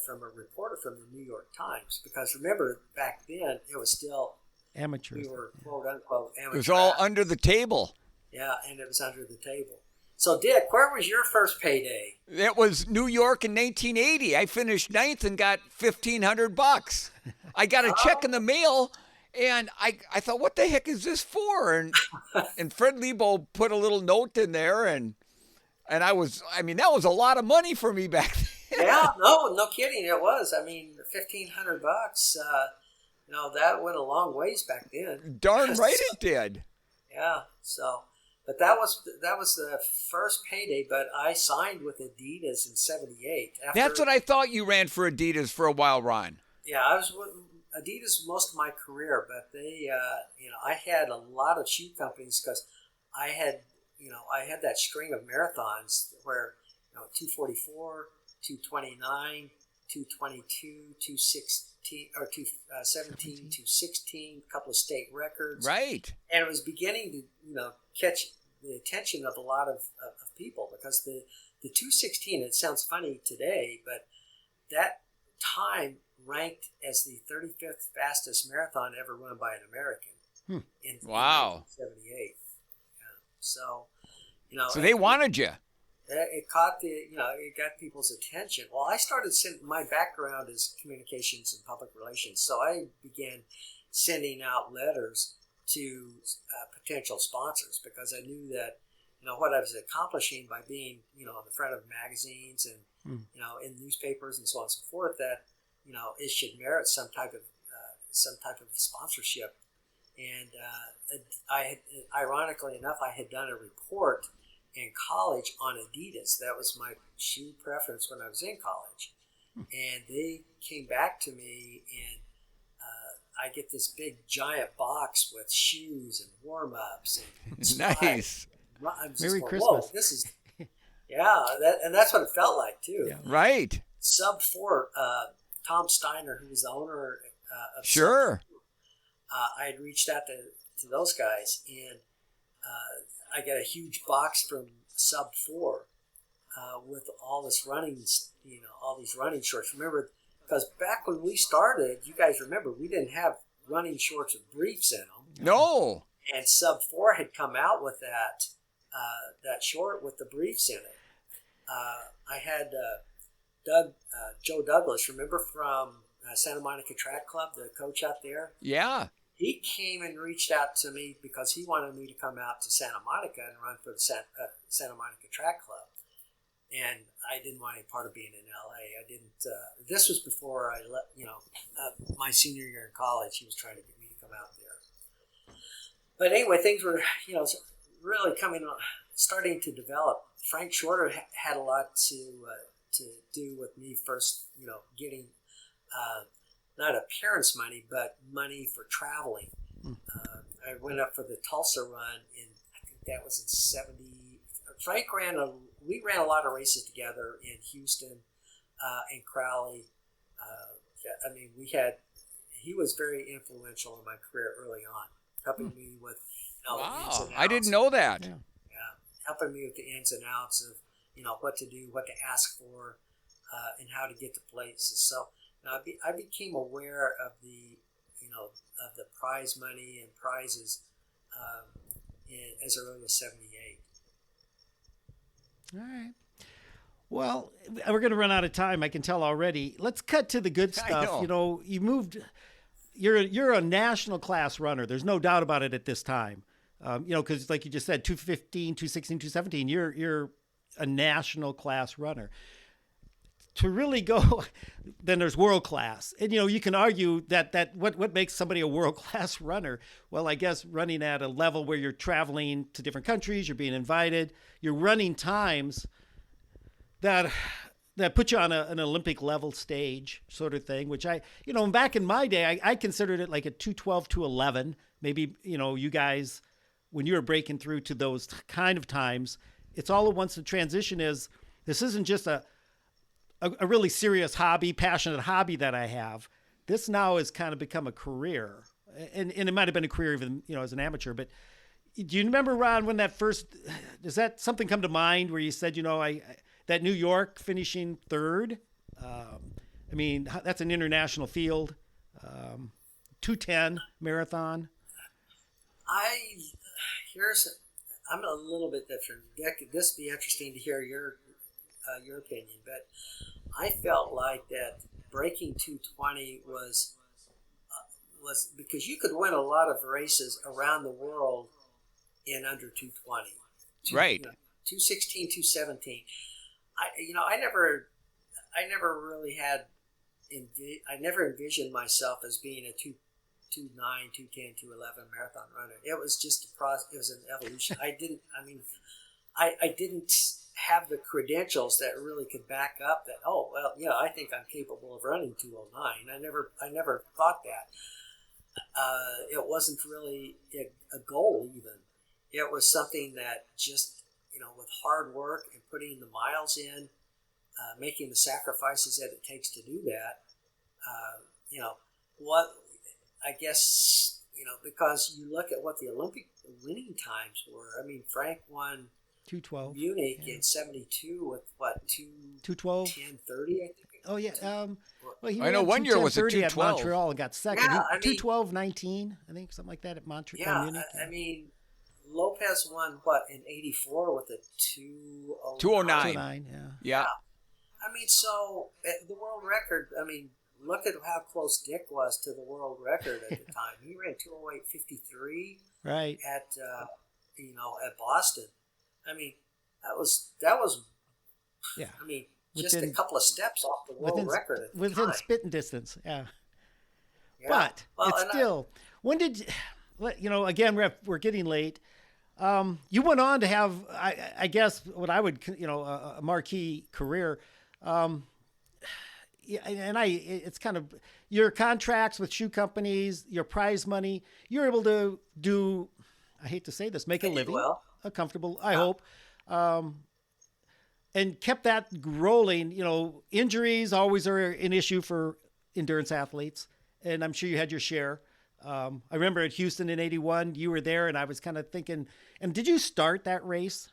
from a reporter from the New York Times, because remember back then it was still Amateurs. we were quote unquote amateur. It was all under the table. Yeah, and it was under the table. So, Dick, where was your first payday? It was New York in 1980. I finished ninth and got $1,500. I got a check in the mail, and I thought, what the heck is this for? And Fred Lebo put a little note in there, and And that was a lot of money for me back then. Yeah, no kidding. It was. I mean, $1,500. That went a long ways back then. Darn right it did. Yeah. So, but that was the first payday. But I signed with Adidas in '78. That's what I thought. You ran for Adidas for a while, Ron. Yeah, I was with Adidas most of my career, but they, I had a lot of shoe companies because I had that string of marathons where, 244, 229, 222, 216, or 217, 216, a couple of state records. Right. And it was beginning to, catch the attention of a lot of people because the 216, it sounds funny today, but that time ranked as the 35th fastest marathon ever run by an American in Wow. 1978. Yeah. So, So they wanted you. It caught it got people's attention. Well, I started my background is communications and public relations, so I began sending out letters to potential sponsors because I knew that what I was accomplishing by being on the front of magazines and in newspapers and so on and so forth, that it should merit some type of sponsorship. And ironically enough, I had done a report in college on Adidas. That was my shoe preference when I was in college. And they came back to me, and I get this big giant box with shoes and warm-ups. And Nice. I'm just Merry going, Christmas. whoa, this is, and that's what it felt like too. Yeah. Right. Sub 4, Tom Steiner, who was the owner of Sure. I had reached out to those guys, and I got a huge box from Sub 4 with all this running, all these running shorts. Remember, because back when we started, you guys remember, we didn't have running shorts with briefs in them. No. And Sub 4 had come out with that short with the briefs in it. I had Joe Douglas, remember from Santa Monica Track Club, the coach out there? Yeah. He came and reached out to me because he wanted me to come out to Santa Monica and run for the Santa Monica Track Club. And I didn't want any part of being in LA. I didn't. This was before I left. My senior year in college, he was trying to get me to come out there. But anyway, things were really starting to develop. Frank Shorter had a lot to do with me first. Getting not appearance money, but money for traveling. I went up for the Tulsa run I think that was in '70. Frank we ran a lot of races together in Houston, and Crowley. He was very influential in my career early on, helping me with the ins and outs. I didn't know that. Yeah, helping me with the ins and outs of what to do, what to ask for, and how to get to places. So I became aware of the prize money and prizes as early as '78. All right. Well, we're going to run out of time. I can tell already. Let's cut to the good stuff. You moved. You're a national class runner. There's no doubt about it at this time. Because like you just said, 215, 216, 217. You're a national class runner. To really go, then there's world class, and you can argue that what makes somebody a world class runner? Well, I guess running at a level where you're traveling to different countries, you're being invited, you're running times that put you on an Olympic level stage sort of thing. Which back in my day, I considered it like a 2:12, 2:11. Maybe you guys, when you were breaking through to those kind of times, it's all at once. The transition is this isn't just a really serious hobby, passionate hobby that I have. This now has kind of become a career, and it might have been a career even, as an amateur. But do you remember, Ron, when does that something come to mind where you said, that New York finishing third? That's an international field, 2:10 marathon. I'm a little bit different. This would be interesting to hear your opinion, but I felt like that breaking 220 was because you could win a lot of races around the world in under 220. Right. 216, 217. I never really had, I never envisioned myself as being a 209, 210, 211 marathon runner. It was just a process. It was an evolution. I didn't have the credentials that really could back up that. Oh well, yeah, I think I'm capable of running 209. I never thought that. It wasn't really a goal even. It was something that just, with hard work and putting the miles in, making the sacrifices that it takes to do that. What I guess, because you look at what the Olympic winning times were. I mean, Frank won 212 Munich in 72 with what, 212 10:30, I think. Oh yeah. Well, he I know ran one year was a 2:10:30 at 212. Montreal and got second. Yeah, 2:12:19, I think, something like that at Montreal. Yeah, Munich. I mean, Lopez won what in '84 with a 209. 209. 209, yeah. Yeah. I mean, so the world record. I mean, look at how close Dick was to the world record at the time. He ran 208.53 Right. at at Boston. I mean, that was. Yeah. I mean, just Within- a couple of steps off the world record at the within time. spitting distance, yeah. Yeah. But Well, it's and still, when did again, we're getting late. You went on to have, I guess, what I would, a marquee career. It's kind of your contracts with shoe companies, your prize money. You're able to do, I hate to say this, make a living, well. a comfortable, I hope, and kept that rolling. Injuries always are an issue for endurance athletes, and I'm sure you had your share. I remember at Houston in '81, you were there, and I was kind of thinking, and did you start that race?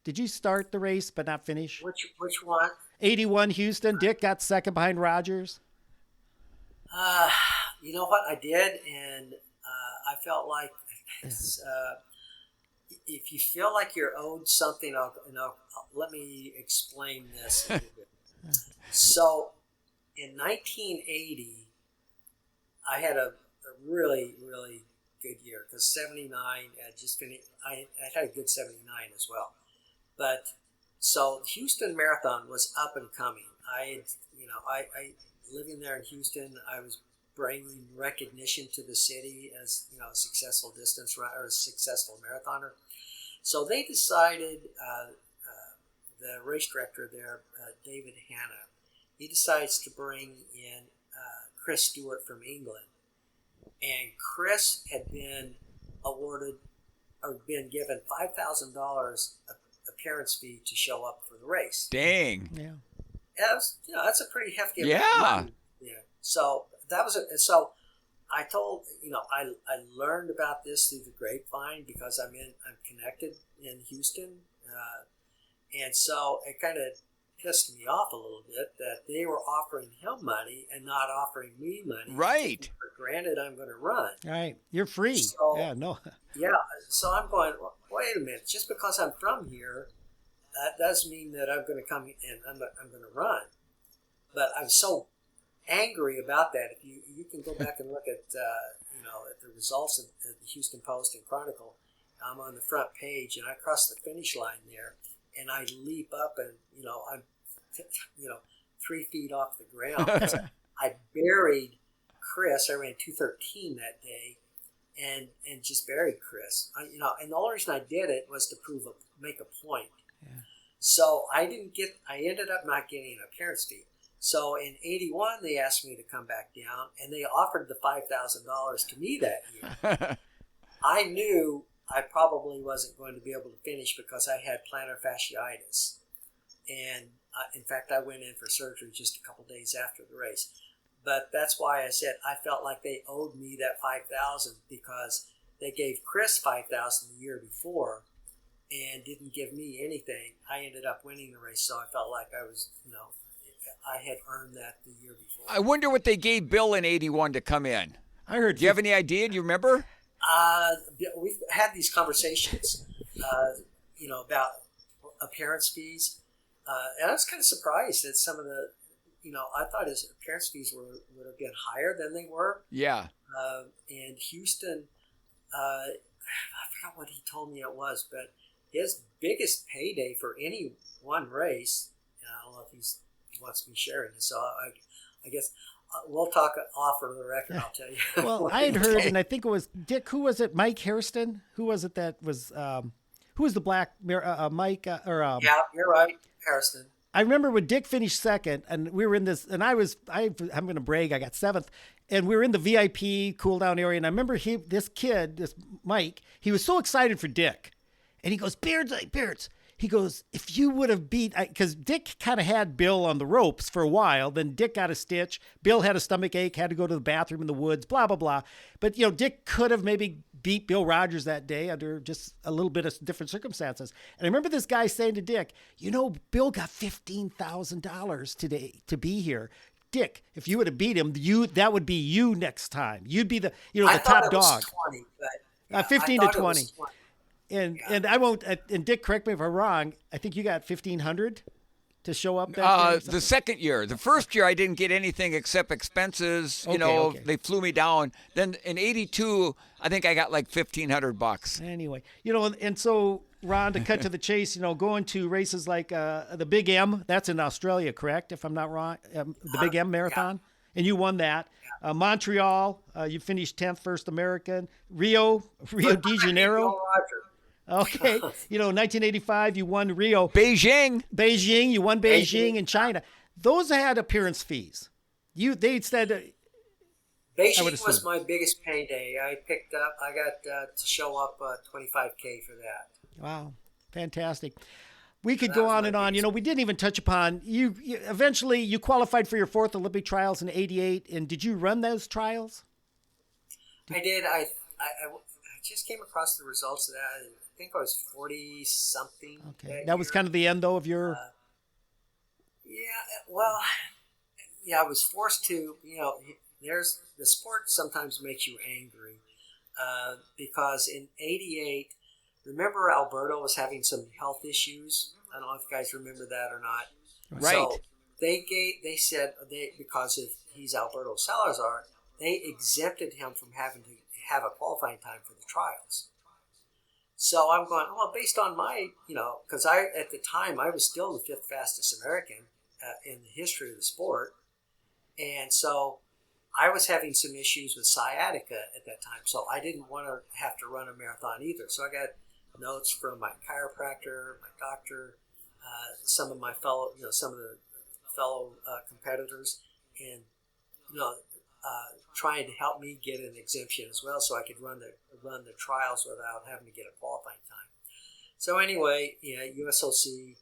Did you start the race but not finish? Which one? 81 Houston. Dick got second behind Rogers. You know what I did, and I felt like if you feel like you're owed something, let me explain this a little bit. So, in 1980, I had a really, really good year because 79 I just finished. I had a good 79 as well, but so Houston Marathon was up and coming. I living there in Houston, I was bringing recognition to the city as a successful distance runner or a successful marathoner. So they decided, the race director there, David Hanna, he decides to bring in Chris Stewart from England. And Chris had been awarded or been given $5,000 appearance fee to show up for the race. Dang. Yeah. That's a pretty hefty Yeah. amount of money. Yeah. So that was so I told I learned about this through the grapevine because I'm connected in Houston, and so it kind of pissed me off a little bit that they were offering him money and not offering me money. Right. For granted, I'm going to run. All right. You're free. So- Yeah. No. Yeah. So I'm going. Wait a minute. Just because I'm from here, that doesn't mean that I'm going to come and I'm going to run. But I'm so angry about that. If you can go back and look at at the results of the Houston Post and Chronicle, I'm on the front page and I cross the finish line there, and I leap up and I'm 3 feet off the ground. I buried Chris. I ran 2:13 that day, and just buried Chris. And the only reason I did it was to make a point. Yeah. So I ended up not getting an appearance fee. So in '81, they asked me to come back down, and they offered the $5,000 to me that year. I knew I probably wasn't going to be able to finish because I had plantar fasciitis. And in fact, I went in for surgery just a couple days after the race. But that's why I said I felt like they owed me that $5,000 because they gave Chris $5,000 the year before and didn't give me anything. I ended up winning the race, so I felt like I was, I had earned that the year before. I wonder what they gave Bill in '81 to come in. I heard. Do you have any idea? Do you remember? We've had these conversations, about appearance fees, and I was kind of surprised that some of the, I thought his appearance fees would have been higher than they were. Yeah. And Houston, I forgot what he told me it was, but his biggest payday for any one race. I don't know if he wants me sharing this, so I guess we'll talk off of the record. I'll tell you. Well, I had heard, and I think it was Dick. Who was it? Mike Hairston. Who was it that was? Who was the black Mike? Yeah, you're right, Harrison. I remember when Dick finished second, and we were in this, and I'm going to brag, I got seventh, and we were in the VIP cool down area, and I remember this Mike, he was so excited for Dick, and he goes, Beards, he goes, if you would have beat, because Dick kind of had Bill on the ropes for a while, then Dick got a stitch, Bill had a stomach ache, had to go to the bathroom in the woods, blah, blah, blah, but Dick could have maybe beat Bill Rogers that day under just a little bit of different circumstances. And I remember this guy saying to Dick, Bill got $15,000 today to be here. Dick, if you would have beat him, that would be you next time. You'd be the top dog. 20, but 15 to 20. And I won't. And Dick, correct me if I'm wrong. I think you got 1,500 to show up that day. The second year. The first year I didn't get anything except expenses. Okay. They flew me down. Then in '82, I think I got like $1,500. Anyway, and so Ron, to cut to the chase, going to races like the Big M. That's in Australia, correct? If I'm not wrong, the Big M Marathon, and you won that. Montreal, you finished 10th, first American. Rio de Janeiro. Okay, 1985, you won Rio. Beijing, you won Beijing in China. Those had appearance fees. They said Beijing was my biggest payday. I got to show up $25K for that. Wow, fantastic. We could go on and on. We didn't even touch upon you. Eventually, you qualified for your fourth Olympic trials in '88. And did you run those trials? I did. I just came across the results of that. I think I was 40 something. Okay, that was kind of the end though of your. I was forced to. There's the sport sometimes makes you angry because in '88, remember Alberto was having some health issues. I don't know if you guys remember that or not. Right. So they said because if he's Alberto Salazar, they exempted him from having to have a qualifying time for the trials. So I'm going, well, based on my, because at the time, I was still the fifth fastest American in the history of the sport. And so I was having some issues with sciatica at that time. So I didn't want to have to run a marathon either. So I got notes from my chiropractor, my doctor, some of the fellow competitors, and, trying to help me get an exemption as well, so I could run the trials without having to get a qualifying time. So anyway, USOC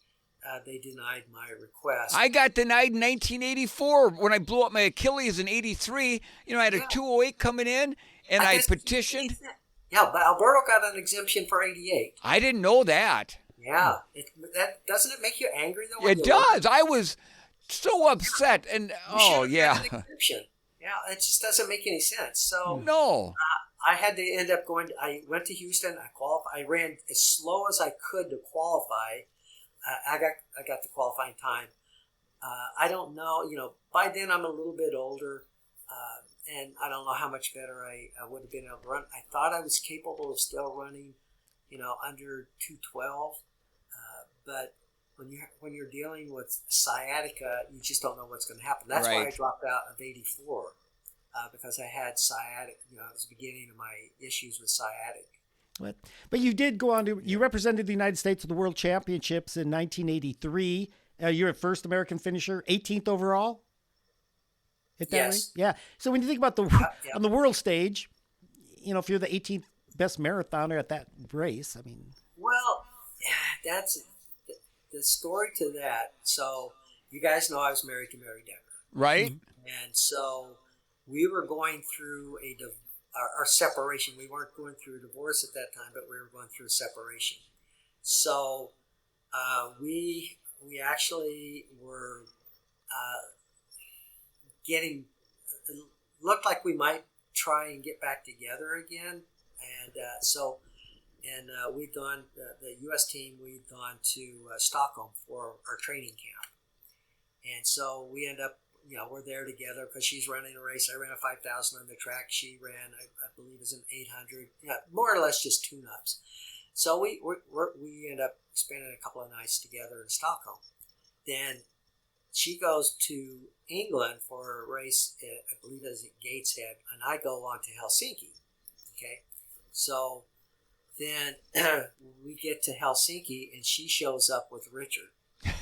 they denied my request. I got denied in 1984 when I blew up my Achilles in '83. I had a 208 coming in, and I petitioned. Yeah, but Alberto got an exemption for '88. I didn't know that. Yeah, that doesn't it make you angry though? It does. I was so upset, and yeah. Yeah, it just doesn't make any sense. So no, I had to end up going. I went to Houston. I qualified. I ran as slow as I could to qualify. I got the qualifying time. I don't know. By then I'm a little bit older, and I don't know how much better I would have been able to run. I thought I was capable of still running, under 212, but when you're dealing with sciatica, you just don't know what's going to happen. That's why I dropped out of '84 because I had sciatic. It was the beginning of my issues with sciatic. But you did go on you represented the United States at the World Championships in 1983. You're a first American finisher, 18th overall. Hit that Yes. right? Yeah. So when you think about on the world stage, if you're the 18th best marathoner at that race, I mean. Well, that's the story to that. So you guys know I was married to Mary Decker. Right. And so we were going through our separation. We weren't going through a divorce at that time, but we were going through a separation. So we actually were looked like we might try and get back together again. And we'd gone, the U.S. team, we'd gone to Stockholm for our training camp. And so we end up, we're there together because she's running a race. I ran a 5,000 on the track. She ran, I believe, it was an 800, more or less just tune-ups. So we end up spending a couple of nights together in Stockholm. Then she goes to England for a race, I believe it was at Gateshead, and I go on to Helsinki. Okay, so then we get to Helsinki, and she shows up with Richard,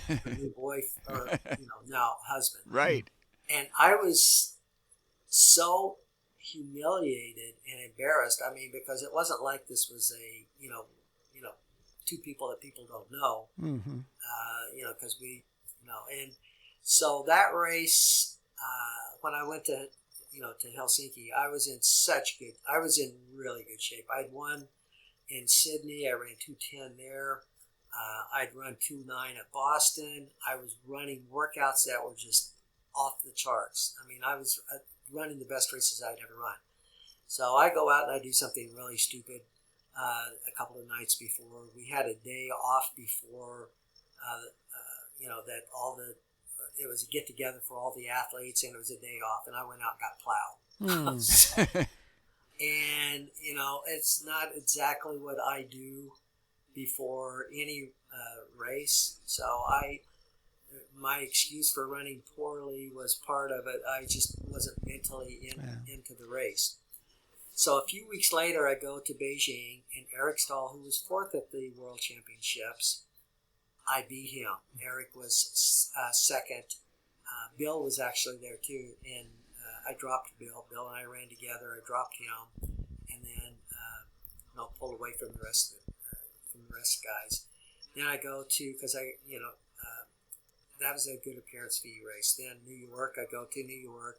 her new boyfriend, or now husband. Right. And I was so humiliated and embarrassed. I mean, because it wasn't like this was a two people that people don't know. Mm-hmm. Because and so that race, when I went to Helsinki, I was in really good shape. I'd won in Sydney. I ran 2:10 there. I'd run 2:09 at Boston. I was running workouts that were just off the charts. I mean, I was running the best races I'd ever run. So I go out and I do something really stupid a couple of nights before. We had a day off before, it was a get together for all the athletes, and it was a day off, and I went out and got plowed. And, it's not exactly what I do before any race. So my excuse for running poorly was part of it. I just wasn't mentally into the race. So a few weeks later, I go to Beijing, and Eric Stahl, who was fourth at the World Championships, I beat him. Eric was second. Bill was actually there too, and I dropped Bill. Bill and I ran together. I dropped him, and then pulled away from the rest of the guys. Then I go to, because that was a good appearance fee race. Then New York, I go to New York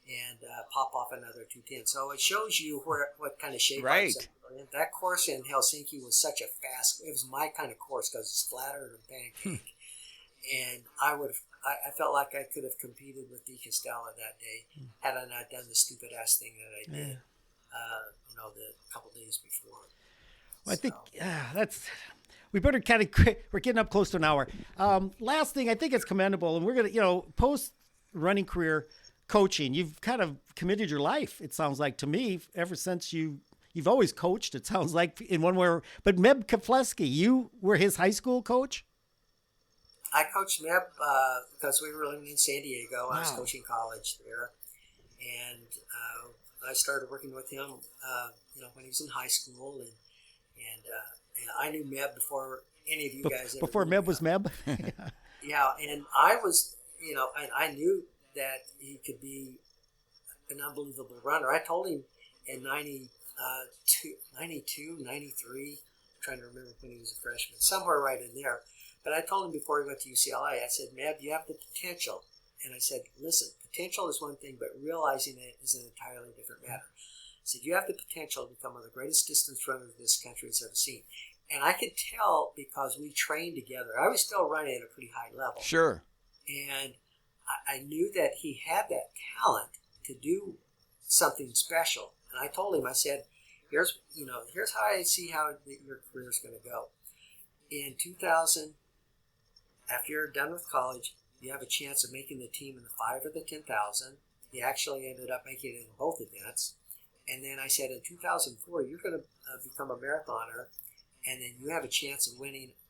and pop off another 2:10. So it shows you what kind of shape I was in. That course in Helsinki was such a fast. It was my kind of course because it's flatter than pancake, and I felt like I could have competed with Di Castella that day had I not done the stupid ass thing that I did. The couple days before. Well, I think we better kind of we're getting up close to an hour. Last thing, I think it's commendable, and we're gonna post running career coaching. You've kind of committed your life. It sounds like to me ever since you've always coached. It sounds like in one way. But Meb Kefleski, you were his high school coach. I coached Meb because we were living in San Diego. Wow. I was coaching college there, and I started working with him, when he was in high school, and I knew Meb before any of you guys. Before Meb was Meb. Yeah, and I was, and I knew that he could be an unbelievable runner. I told him in 92, 93, I'm trying to remember when he was a freshman, somewhere right in there. But I told him before he went to UCLA, I said, Meb, you have the potential. And I said, listen, potential is one thing, but realizing it is an entirely different matter. I said, you have the potential to become one of the greatest distance runners this country has ever seen. And I could tell because we trained together. I was still running at a pretty high level. Sure. And I knew that he had that talent to do something special. And I told him, I said, here's how I see how your career is going to go. In 2000, after you're done with college, you have a chance of making the team in the 5 or the 10,000. He actually ended up making it in both events. And then I said, in 2004, you're going to become a marathoner, and then you have a chance of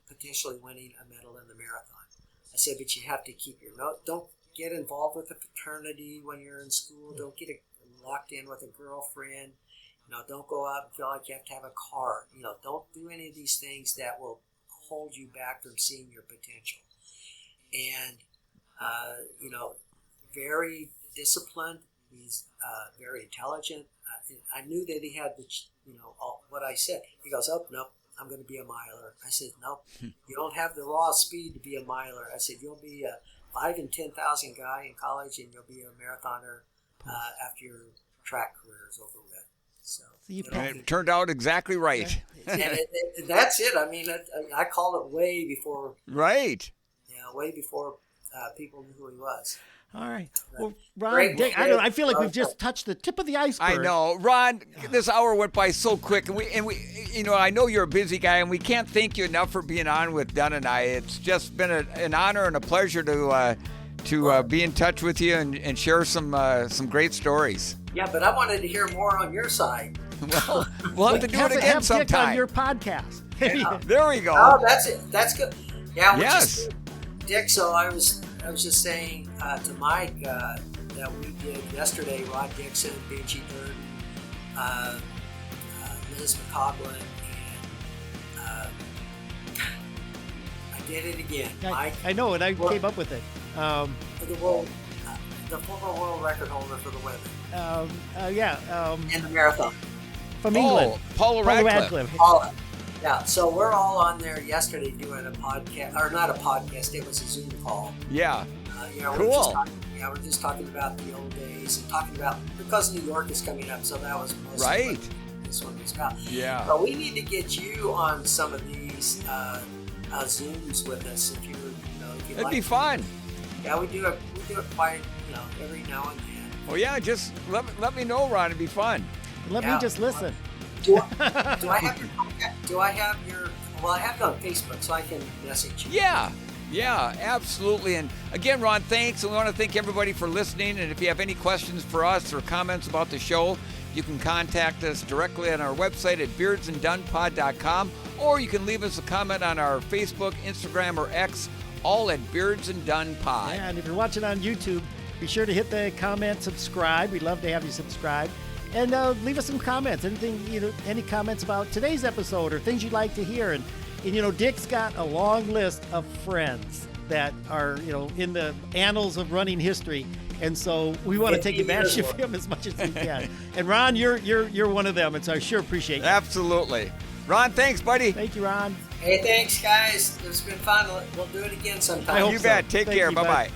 potentially winning a medal in the marathon. I said, but you have to keep your note. Don't get involved with a fraternity when you're in school. Don't get locked in with a girlfriend. Don't go out and feel like you have to have a car. Don't do any of these things that will hold you back from seeing your potential. And, very disciplined. He's very intelligent. I knew that he had what I said. He goes, oh, no, I'm going to be a miler. I said, no, you don't have the raw speed to be a miler. I said, you'll be a 5 and 10,000 guy in college, and you'll be a marathoner after your track career is over with. So it turned out exactly right. And that's it. I mean, I called it way before. Right. Yeah, way before people knew who he was. All right. Well, Ron, Dick, I feel like we've just touched the tip of the iceberg. I know, Ron. This hour went by so quick, and we, I know you're a busy guy, and we can't thank you enough for being on with Dunn and I. It's just been an honor and a pleasure to be in touch with you and share some great stories. Yeah, but I wanted to hear more on your side. Well, we'll have to do it again sometime. Dick on your podcast. There we go. Oh, that's it. That's good. Yeah. Yes. Dick. So I was just saying to Mike that we did yesterday. Rod Dixon, Beachy Durden, Liz McCoglin, and I did it again. Mike. I know, and I came up with it. For the world, the former world record holder for the women. In the marathon. From England. Paula Radcliffe. Paula. Yeah, so we're all on there yesterday doing a podcast, or not a podcast, it was a Zoom call. Yeah. Cool. We're just talking about the old days and talking about, because New York is coming up, so that was most right. of what this one was about. Yeah. But we need to get you on some of these Zooms with us if you It'd like. be fun. Yeah, we do it quite, every now and then. Well, yeah, just let me know, Ron. It'd be fun. Let me just listen. Do I have your contact? Do I have your? Well, I have it on Facebook, so I can message you. Yeah, absolutely. And again, Ron, thanks. And we want to thank everybody for listening. And if you have any questions for us or comments about the show, you can contact us directly on our website at beardsanddunpod.com, or you can leave us a comment on our Facebook, Instagram, or X, all at Beards and Dun Pod. Yeah, and if you're watching on YouTube, be sure to hit the comment, subscribe. We'd love to have you subscribe. And leave us some comments. Any comments about today's episode or things you'd like to hear. And Dick's got a long list of friends that are, in the annals of running history. And so we want to take advantage of him as much as we can. And Ron, you're one of them. And so I sure appreciate it. Absolutely. Ron, thanks, buddy. Thank you, Ron. Hey, thanks, guys. It's been fun. We'll do it again sometime. You bet. Take care. Bye-bye.